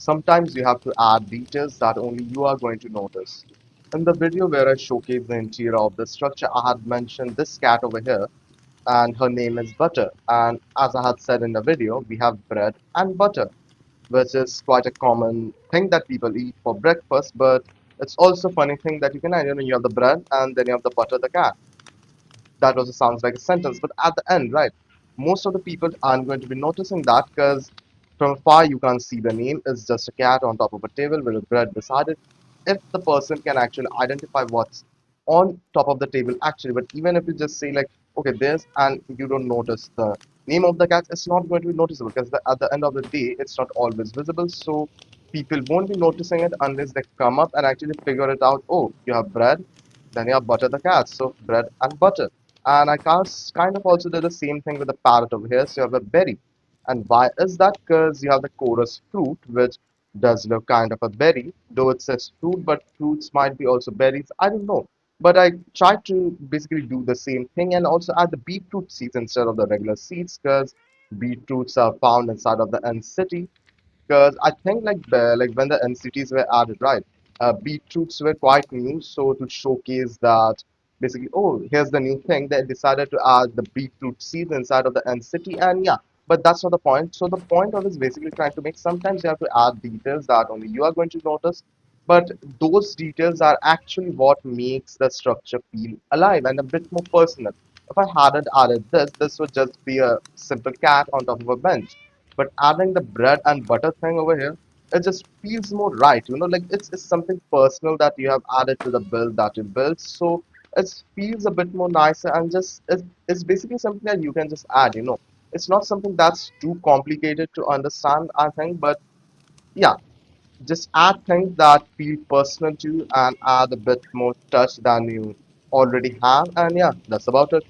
sometimes you have to add details that only you are going to notice. In the video where I showcased the interior of the structure, I had mentioned this cat over here, and her name is Butter. And as I had said in the video, we have bread and butter, which is quite a common thing that people eat for breakfast. But it's also a funny thing that you can, you have the bread and then you have the butter, the cat. That also sounds like a sentence, but at the end, right, most of the people aren't going to be noticing that because from afar you can't see the name. It's just a cat on top of a table with a bread beside it. If the person can actually identify what's on top of the table actually, but even if you just say like, okay, there's, and you don't notice the name of the cat, it's not going to be noticeable because at the end of the day it's not always visible. So people won't be noticing it unless they come up and actually figure it out. Oh, you have bread, then you have butter the cat, so bread and butter. And I kind of also did the same thing with the parrot over here. So you have a berry. And why is that? Because you have the chorus fruit, which does look kind of a berry, though it says fruit, but fruits might be also berries. I don't know. But I tried to basically do the same thing and also add the beetroot seeds instead of the regular seeds because beetroots are found inside of the N city, because I think like when the NCTs were added, right, beetroots were quite new, so to showcase that basically, oh, here's the new thing, they decided to add the beetroot seeds inside of the NCT, and yeah, but that's not the point. So the point of is basically trying to make sometimes you have to add details that only you are going to notice, but those details are actually what makes the structure feel alive and a bit more personal. If I hadn't added this, this would just be a simple cat on top of a bench, but adding the bread and butter thing over here, it just feels more right. Like it's something personal that you have added to the build that you built. So it feels a bit more nicer and just it's basically something that you can just add. It's not something that's too complicated to understand, I think, but yeah, just add things that feel personal to you and add a bit more touch than you already have. And yeah, that's about it.